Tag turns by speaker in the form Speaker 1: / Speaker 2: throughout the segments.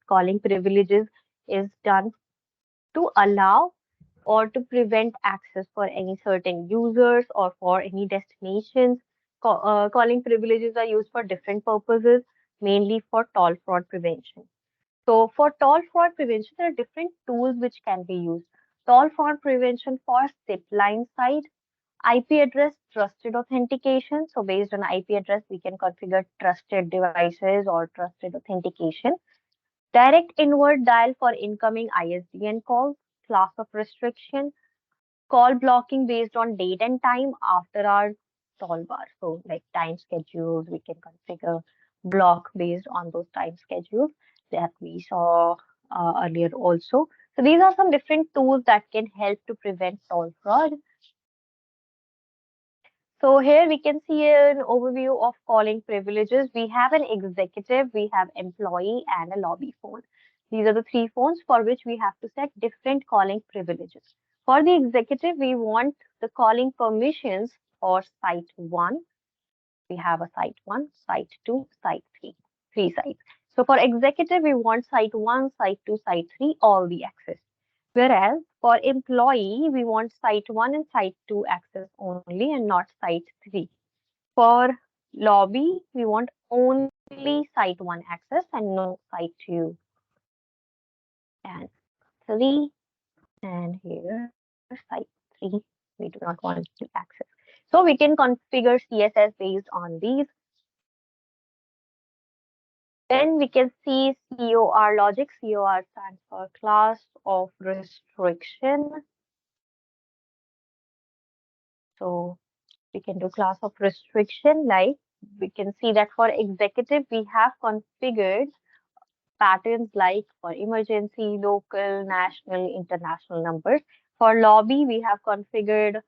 Speaker 1: calling privileges is done to allow or to prevent access for any certain users or for any destinations. Calling privileges are used for different purposes, mainly for toll fraud prevention. So for toll fraud prevention, there are different tools which can be used. Toll fraud prevention for SIP line side, IP address trusted authentication. So based on IP address, we can configure trusted devices or trusted authentication. Direct inward dial for incoming ISDN calls, class of restriction, call blocking based on date and time after our toll bar. So like time schedules, we can configure block based on those time schedules that we saw earlier also. So these are some different tools that can help to prevent toll fraud. So here we can see an overview of calling privileges. We have an executive, we have employee, and a lobby phone. These are the three phones for which we have to set different calling privileges. For the executive, we want the calling permissions for site 1. We have a site 1, site 2, site 3, three sites. So for executive, we want site 1, site 2, site 3, all the access. Whereas for employee, we want site 1 and site 2 access only and not site 3. For lobby, we want only site 1 access and no site 2 and 3. And here, site 3, we do not want to access. So we can configure CSS based on these. Then we can see COR logic. COR stands for class of restriction. So we can do class of restriction, like we can see that for executive, we have configured patterns like for emergency, local, national, international numbers. For lobby, we have configured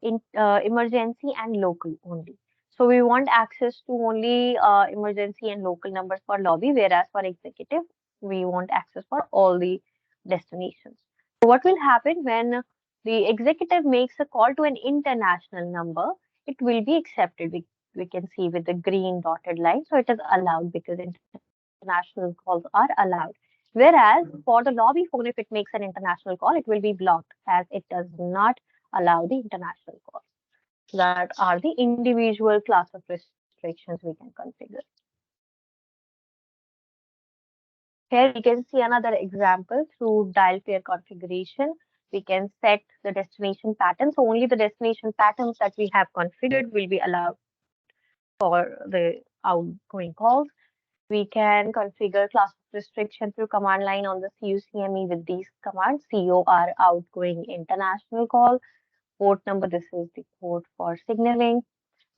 Speaker 1: in emergency and local only. So we want access to only emergency and local numbers for lobby, whereas for executive, we want access for all the destinations. So what will happen when the executive makes a call to an international number? It will be accepted. We can see with the green dotted line. So it is allowed because international calls are allowed. Whereas for the lobby phone, if it makes an international call, it will be blocked as it does not allow the international calls. That are the individual class of restrictions we can configure. Here we can see another example through dial pair configuration. We can set the destination pattern. So only the destination patterns that we have configured will be allowed for the outgoing calls. We can configure class of restriction through command line on the CUCME with these commands: COR outgoing international call, port number, this is the port for signaling.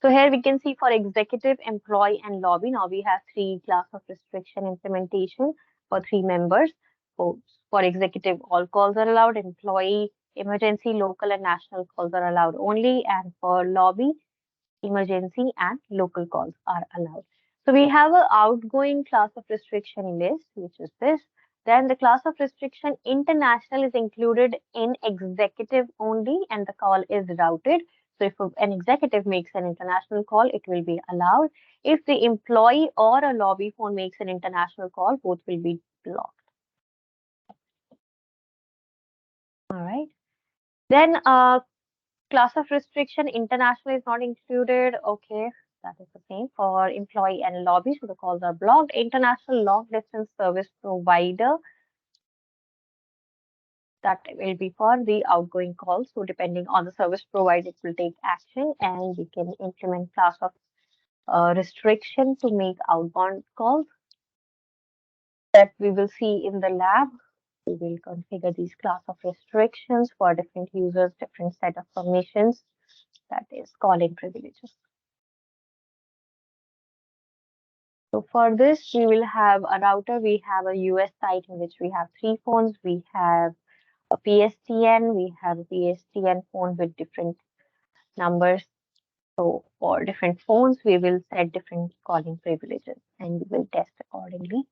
Speaker 1: So here we can see for executive, employee, and lobby. Now we have three class of restriction implementation for three members. So for executive, all calls are allowed. Employee, emergency, local, and national calls are allowed only. And for lobby, emergency and local calls are allowed. So we have an outgoing class of restriction list, which is this. Then the class of restriction international is included in executive only, and the call is routed. So if an executive makes an international call, it will be allowed. If the employee or a lobby phone makes an international call, both will be blocked. All right. Then class of restriction international is not included. Okay, that is the same for employee and lobby. So the calls are blocked. International long distance service provider, that will be for the outgoing calls. So depending on the service provider, it will take action, and we can implement class of restriction to make outbound calls that we will see in the lab. We will configure these class of restrictions for different users, different set of permissions, that is calling privileges. So for this, we will have a router. We have a US site in which we have three phones. We have a PSTN. We have a PSTN phone with different numbers. So for different phones, we will set different calling privileges and we will test accordingly.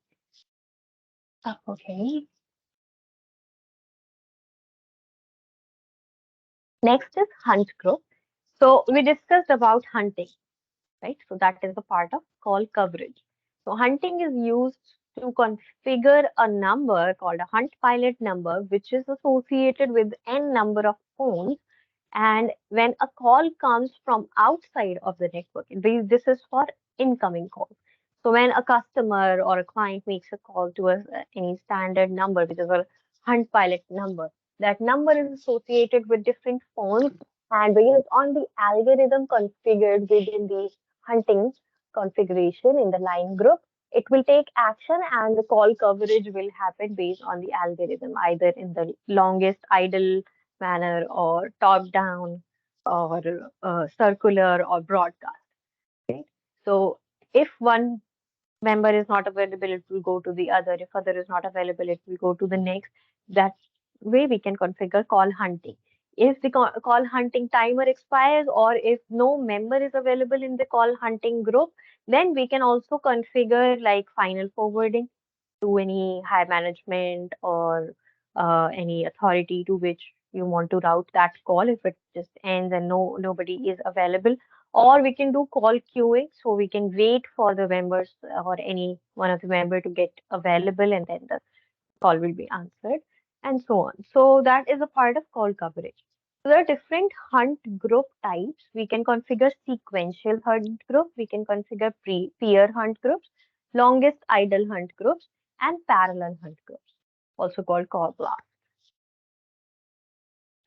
Speaker 1: Okay. Next is hunt group. So we discussed about hunting, right? So that is the part of call coverage. So hunting is used to configure a number called a hunt pilot number, which is associated with n number of phones. And when a call comes from outside of the network, this is for incoming calls. So when a customer or a client makes a call to any standard number, which is a hunt pilot number, that number is associated with different phones, and based on the algorithm configured within the hunting configuration in the line group, it will take action and the call coverage will happen based on the algorithm, either in the longest idle manner or top down or circular or broadcast. Right? So if one member is not available, it will go to the other. If other is not available, it will go to the next. That way we can configure call hunting. If the call hunting timer expires or if no member is available in the call hunting group, then we can also configure like final forwarding to any high management or any authority to which you want to route that call if it just ends and nobody is available. Or we can do call queuing, so we can wait for the members or any one of the member to get available and then the call will be answered and so on. So that is a part of call coverage. So there are different hunt group types. We can configure sequential hunt group, we can configure peer hunt groups, longest idle hunt groups, and parallel hunt groups, also called call blast.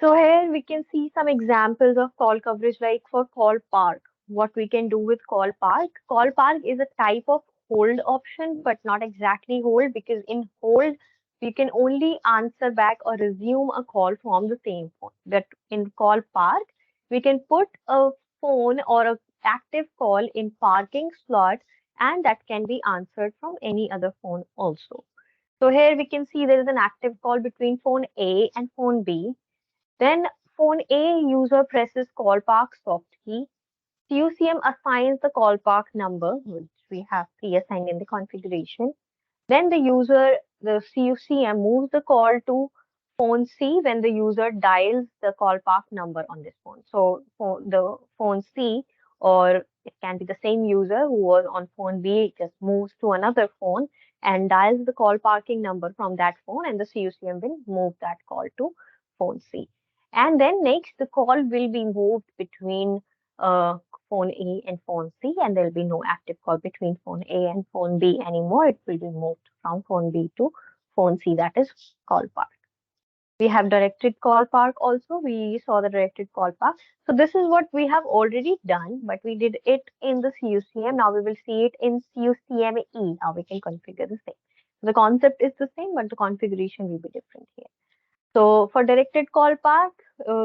Speaker 1: So here we can see some examples of call coverage like for call park. What we can do with call park. Call park is a type of hold option, but not exactly hold because in hold we can only answer back or resume a call from the same phone. But in call park, we can put a phone or a active call in parking slot and that can be answered from any other phone also. So here we can see there is an active call between phone A and phone B. Then phone A user presses call park soft key. CUCM assigns the call park number, which we have pre-assigned in the configuration. Then the CUCM moves the call to phone C when the user dials the call park number on this phone. So for the phone C, or it can be the same user who was on phone B, just moves to another phone and dials the call parking number from that phone, and the CUCM will move that call to phone C. And then next, the call will be moved between uh, phone A and phone C, and there'll be no active call between phone A and phone B anymore. It will be moved from phone B to phone C, that is call park. We have directed call park also. We saw the directed call park. So this is what we have already done, but we did it in the CUCM. Now we will see it in CUCME, how we can configure the same. The concept is the same, but the configuration will be different here. So for directed call path,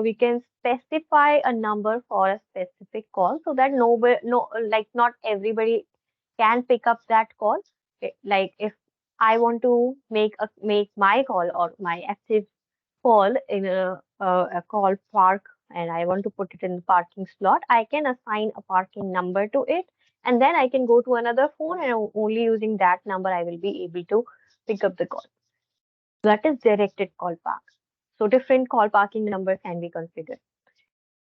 Speaker 1: we can specify a number for a specific call so that like not everybody can pick up that call. Like if I want to make my call or my active call in a call park and I want to put it in the parking slot, I can assign a parking number to it and then I can go to another phone and only using that number I will be able to pick up the call. That is directed call park. So different call parking numbers can be configured.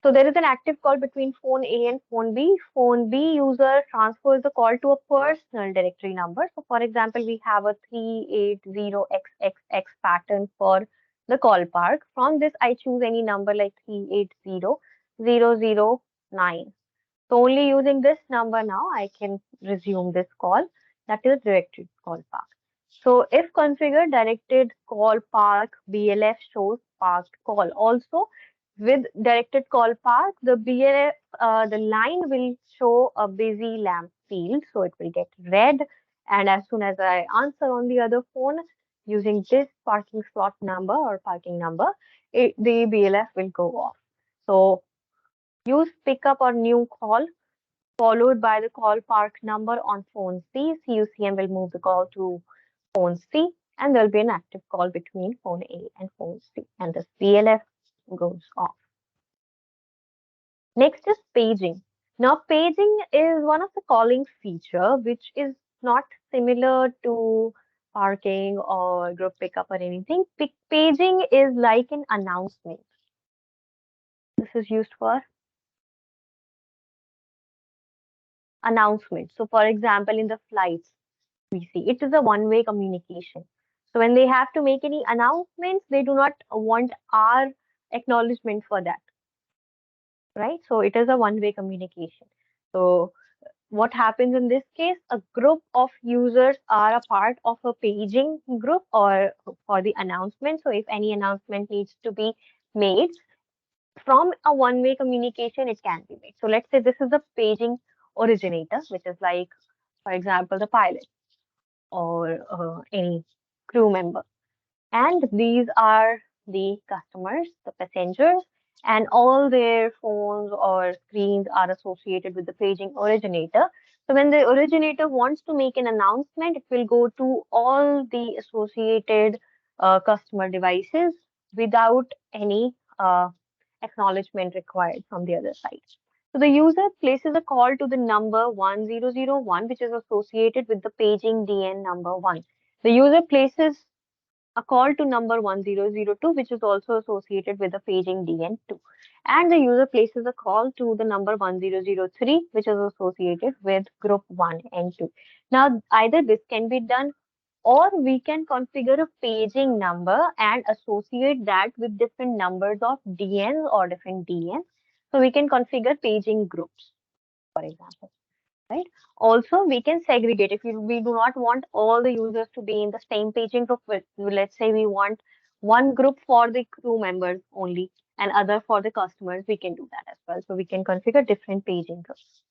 Speaker 1: So there is an active call between phone A and phone B. Phone B user transfers the call to a personal directory number. So for example, we have a 380XXX pattern for the call park. From this, I choose any number like 380,009. So only using this number now, I can resume this call. That is directed call park. So if configured, directed call park BLF shows parked call. Also, with directed call park, the BLF, the line will show a busy lamp field. So it will get red. And as soon as I answer on the other phone using this parking slot number or parking number, the BLF will go off. So use pickup or new call followed by the call park number on phone C. CUCM will move the call to phone C and there'll be an active call between phone A and phone C and the BLF goes off. Next is paging. Now paging is one of the calling feature which is not similar to parking or group pickup or anything. Paging is like an announcement. This is used for announcement. So for example, in the flights, we see. It is a one-way communication. So when they have to make any announcements, they do not want our acknowledgement for that, right? So it is a one-way communication. So what happens in this case? A group of users are a part of a paging group or for the announcement. So if any announcement needs to be made from a one-way communication, it can be made. So let's say this is a paging originator, which is like, for example, the pilot or any crew member. And these are the customers, the passengers, and all their phones or screens are associated with the paging originator. So when the originator wants to make an announcement, it will go to all the associated customer devices without any acknowledgement required from the other side. So the user places a call to the number 1001, which is associated with the paging DN number 1. The user places a call to number 1002, which is also associated with the paging DN2. And the user places a call to the number 1003, which is associated with group 1 and 2. Now, either this can be done or we can configure a paging number and associate that with different numbers of DNs or different DNs. So we can configure paging groups, for example, right? Also, we can segregate if we do not want all the users to be in the same paging group. Let's say we want one group for the crew members only and other for the customers. We can do that as well. So we can configure different paging groups.